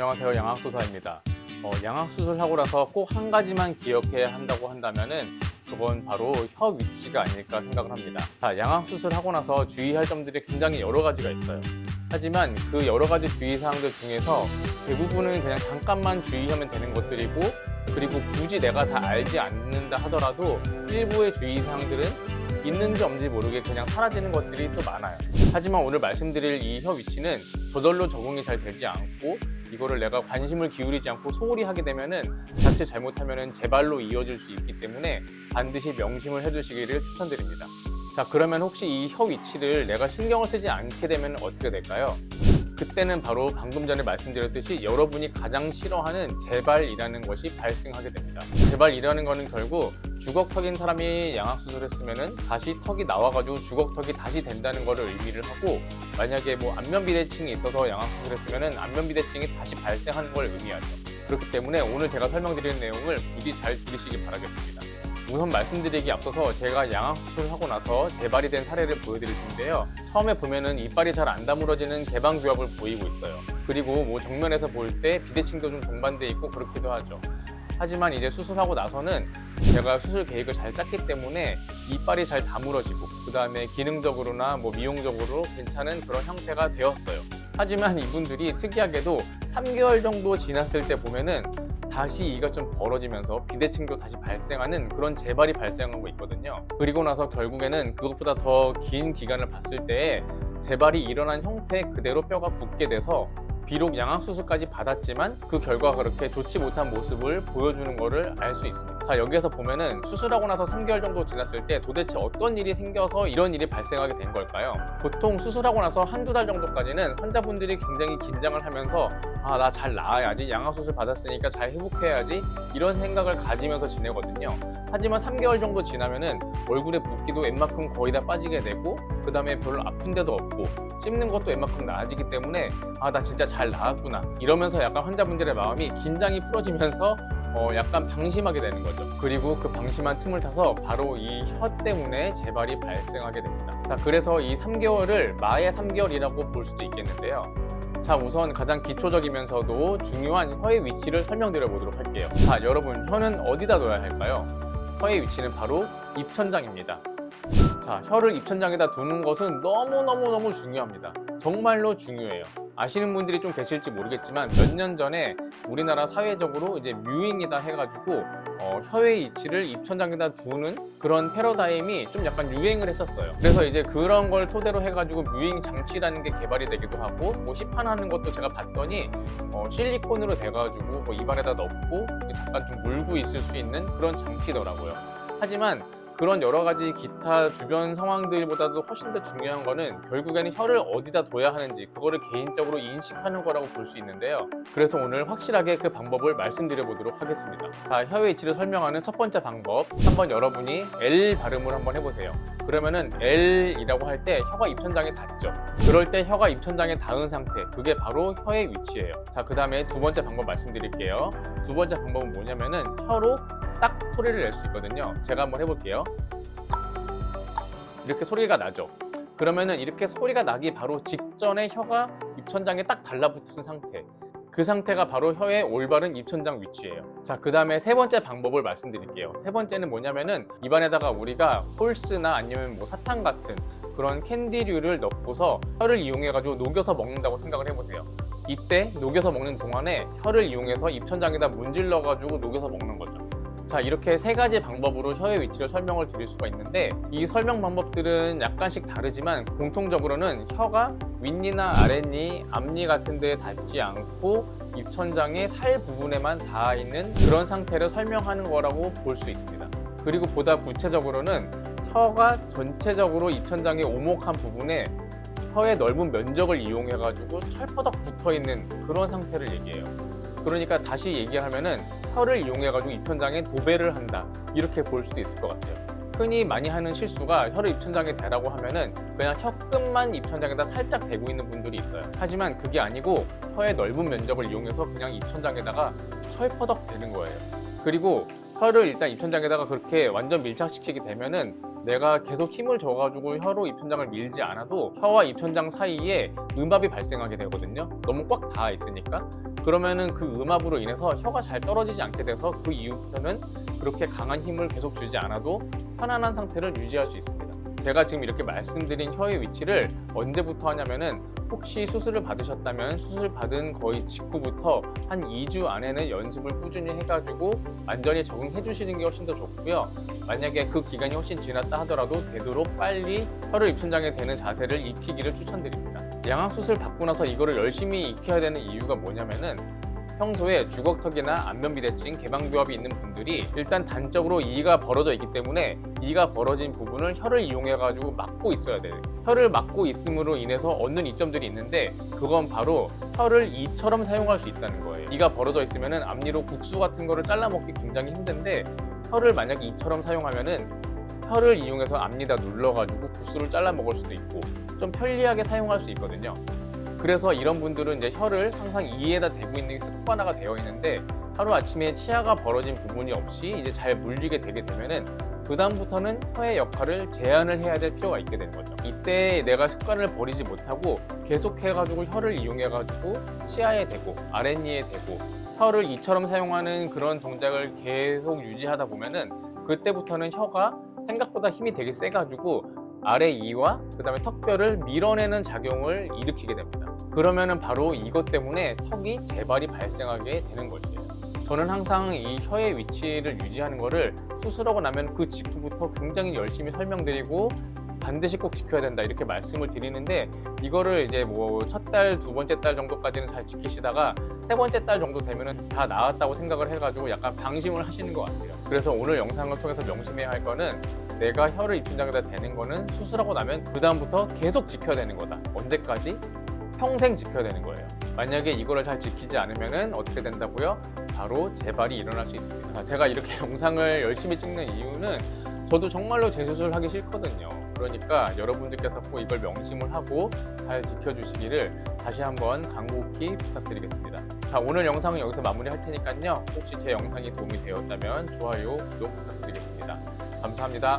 안녕하세요. 양악도사입니다. 양악수술하고 나서 꼭 한 가지만 기억해야 한다고 한다면은 그건 바로 혀 위치가 아닐까 생각을 합니다. 자, 양악수술하고 나서 주의할 점들이 굉장히 여러 가지가 있어요. 하지만 그 여러 가지 주의사항들 중에서 대부분은 그냥 잠깐만 주의하면 되는 것들이고, 그리고 굳이 내가 다 알지 않는다 하더라도 일부의 주의사항들은 있는지 없는지 모르게 그냥 사라지는 것들이 또 많아요. 하지만 오늘 말씀드릴 이 혀 위치는 저절로 적응이 잘 되지 않고, 이거를 내가 관심을 기울이지 않고 소홀히 하게 되면은 자칫 잘못하면은 재발로 이어질 수 있기 때문에 반드시 명심을 해두시기를 추천드립니다. 자, 그러면 혹시 이 혀 위치를 내가 신경을 쓰지 않게 되면 어떻게 될까요? 그때는 바로 방금 전에 말씀드렸듯이 여러분이 가장 싫어하는 재발이라는 것이 발생하게 됩니다. 재발이라는 것은 결국 주걱턱인 사람이 양악수술을 했으면은 다시 턱이 나와가지고 주걱턱이 다시 된다는 것을 의미를 하고, 만약에 뭐 안면비대증이 있어서 양악수술을 했으면은 안면비대증이 다시 발생하는 걸 의미하죠. 그렇기 때문에 오늘 제가 설명드리는 내용을 부디 잘 들으시기 바라겠습니다. 우선 말씀드리기 앞서서 제가 양악수술을 하고 나서 재발이 된 사례를 보여드릴 텐데요. 처음에 보면은 이빨이 잘 안 다물어지는 개방규합을 보이고 있어요. 그리고 뭐 정면에서 볼 때 비대칭도 좀 동반돼 있고 그렇기도 하죠. 하지만 이제 수술하고 나서는 제가 수술 계획을 잘 짰기 때문에 이빨이 잘 다물어지고, 그 다음에 기능적으로나 뭐 미용적으로 괜찮은 그런 형태가 되었어요. 하지만 이분들이 특이하게도 3개월 정도 지났을 때 보면은 다시 이가 좀 벌어지면서 비대칭도 다시 발생하는 그런 재발이 발생하고 있거든요. 그리고 나서 결국에는 그것보다 더 긴 기간을 봤을 때 재발이 일어난 형태 그대로 뼈가 굳게 돼서 비록 양악수술까지 받았지만 그 결과가 그렇게 좋지 못한 모습을 보여주는 것을 알 수 있습니다. 자, 여기에서 보면은 수술하고 나서 3개월 정도 지났을 때 도대체 어떤 일이 생겨서 이런 일이 발생하게 된 걸까요? 보통 수술하고 나서 한두 달 정도까지는 환자분들이 굉장히 긴장을 하면서 나 잘 나아야지, 양악수술 받았으니까 잘 회복해야지, 이런 생각을 가지면서 지내거든요. 하지만 3개월 정도 지나면은 얼굴에 붓기도 웬만큼 거의 다 빠지게 되고, 그 다음에 별로 아픈 데도 없고 씹는 것도 웬만큼 나아지기 때문에 나 진짜 잘 나았구나, 이러면서 약간 환자분들의 마음이 긴장이 풀어지면서 약간 방심하게 되는 거죠. 그리고 그 방심한 틈을 타서 바로 이 혀 때문에 재발이 발생하게 됩니다. 자, 그래서 이 3개월을 마의 3개월이라고 볼 수도 있겠는데요. 자, 우선 가장 기초적이면서도 중요한 혀의 위치를 설명드려 보도록 할게요. 자, 여러분, 혀는 어디다 둬야 할까요? 혀의 위치는 바로 입천장입니다. 자, 혀를 입천장에다 두는 것은 너무너무 중요합니다. 정말로 중요해요. 아시는 분들이 좀 계실지 모르겠지만 몇 년 전에 우리나라 사회적으로 이제 뮤잉이다 해가지고 혀의 위치를 입천장에다 두는 그런 패러다임이 좀 약간 유행을 했었어요. 그래서 이제 그런 걸 토대로 해가지고 뮤잉 장치라는 게 개발이 되기도 하고, 뭐 시판하는 것도 제가 봤더니 실리콘으로 돼가지고 뭐 입안에다 넣고 잠깐 좀 물고 있을 수 있는 그런 장치더라고요. 하지만 그런 여러 가지 기타 주변 상황들보다도 훨씬 더 중요한 거는 결국에는 혀를 어디다 둬야 하는지 그거를 개인적으로 인식하는 거라고 볼 수 있는데요. 그래서 오늘 확실하게 그 방법을 말씀드려 보도록 하겠습니다. 자, 혀의 위치를 설명하는 첫 번째 방법, 한번 여러분이 L 발음을 한번 해보세요. 그러면은 L이라고 할 때 혀가 입천장에 닿죠. 그럴 때 혀가 입천장에 닿은 상태, 그게 바로 혀의 위치예요. 자, 그 다음에 두 번째 방법 말씀드릴게요. 두 번째 방법은 뭐냐면은 혀로 딱 소리를 낼 수 있거든요. 제가 한번 해볼게요. 이렇게 소리가 나죠. 그러면은 이렇게 소리가 나기 바로 직전에 혀가 입천장에 딱 달라붙은 상태, 그 상태가 바로 혀의 올바른 입천장 위치예요. 자, 그 다음에 세 번째 방법을 말씀드릴게요. 세 번째는 뭐냐면은 입안에다가 우리가 홀스나 아니면 뭐 사탕 같은 그런 캔디류를 넣고서 혀를 이용해가지고 녹여서 먹는다고 생각을 해보세요. 이때 녹여서 먹는 동안에 혀를 이용해서 입천장에다 문질러가지고 녹여서 먹는 거죠. 자, 이렇게 세 가지 방법으로 혀의 위치를 설명을 드릴 수가 있는데, 이 설명 방법들은 약간씩 다르지만 공통적으로는 혀가 윗니나 아랫니, 앞니 같은 데에 닿지 않고 입천장의 살 부분에만 닿아 있는 그런 상태를 설명하는 거라고 볼 수 있습니다. 그리고 보다 구체적으로는 혀가 전체적으로 입천장의 오목한 부분에 혀의 넓은 면적을 이용해 가지고 철퍼덕 붙어 있는 그런 상태를 얘기해요. 그러니까 다시 얘기하면은 혀를 이용해 가지고 입천장에 도배를 한다, 이렇게 볼 수도 있을 것 같아요. 흔히 많이 하는 실수가 혀를 입천장에 대라고 하면은 그냥 혀 끝만 입천장에다 살짝 대고 있는 분들이 있어요. 하지만 그게 아니고 혀의 넓은 면적을 이용해서 그냥 입천장에다가 철퍼덕 대는 거예요. 그리고 혀를 일단 입천장에다가 그렇게 완전 밀착시키게 되면은 내가 계속 힘을 줘가지고 혀로 입천장을 밀지 않아도 혀와 입천장 사이에 음압이 발생하게 되거든요. 너무 꽉 닿아 있으니까. 그러면은 그 음압으로 인해서 혀가 잘 떨어지지 않게 돼서 그 이후부터는 그렇게 강한 힘을 계속 주지 않아도 편안한 상태를 유지할 수 있습니다. 제가 지금 이렇게 말씀드린 혀의 위치를 언제부터 하냐면은 혹시 수술을 받으셨다면 수술 받은 거의 직후부터 한 2주 안에는 연습을 꾸준히 해가지고 완전히 적응해 주시는 게 훨씬 더 좋고요. 만약에 그 기간이 훨씬 지났다 하더라도 되도록 빨리 혀를 입천장에 대는 자세를 익히기를 추천드립니다. 양악수술 받고 나서 이거를 열심히 익혀야 되는 이유가 뭐냐면은 평소에 주걱턱이나 안면비대증, 개방교합이 있는 분들이 일단 단적으로 이가 벌어져 있기 때문에 이가 벌어진 부분을 혀를 이용해 가지고 막고 있어야 돼요. 혀를 막고 있음으로 인해서 얻는 이점들이 있는데 그건 바로 혀를 이처럼 사용할 수 있다는 거예요. 이가 벌어져 있으면은 앞니로 국수 같은 거를 잘라 먹기 굉장히 힘든데 혀를 만약에 이처럼 사용하면은 혀를 이용해서 앞니다 눌러 가지고 국수를 잘라 먹을 수도 있고 좀 편리하게 사용할 수 있거든요. 그래서 이런 분들은 이제 혀를 항상 이에다 대고 있는 게 습관화가 되어 있는데 하루아침에 치아가 벌어진 부분이 없이 이제 잘 물리게 되게 되면은 그다음부터는 혀의 역할을 제한을 해야 될 필요가 있게 되는 거죠. 이때 내가 습관을 버리지 못하고 계속해가지고 혀를 이용해가지고 치아에 대고 아랫니에 대고 혀를 이처럼 사용하는 그런 동작을 계속 유지하다 보면은 그때부터는 혀가 생각보다 힘이 되게 세가지고 아래 이와 그 다음에 턱뼈를 밀어내는 작용을 일으키게 됩니다. 그러면은 바로 이것 때문에 턱이 재발이 발생하게 되는 거예요. 저는 항상 이 혀의 위치를 유지하는 거를 수술하고 나면 그 직후부터 굉장히 열심히 설명드리고 반드시 꼭 지켜야 된다 이렇게 말씀을 드리는데 이거를 이제 뭐 첫 달, 두 번째 달 정도까지는 잘 지키시다가 세 번째 달 정도 되면은 다 나았다고 생각을 해가지고 약간 방심을 하시는 것 같아요. 그래서 오늘 영상을 통해서 명심해야 할 거는 내가 혀를 입천장에다 대는 거는 수술하고 나면 그 다음부터 계속 지켜야 되는 거다. 언제까지? 평생 지켜야 되는 거예요. 만약에 이거를 잘 지키지 않으면은 어떻게 된다고요? 바로 재발이 일어날 수 있습니다. 제가 이렇게 영상을 열심히 찍는 이유는 저도 정말로 재수술 하기 싫거든요. 그러니까 여러분들께서 꼭 이걸 명심을 하고 잘 지켜주시기를 다시 한번 간곡히 부탁드리겠습니다. 자, 오늘 영상은 여기서 마무리할 테니까요. 혹시 제 영상이 도움이 되었다면 좋아요, 구독 부탁드리겠습니다. 감사합니다.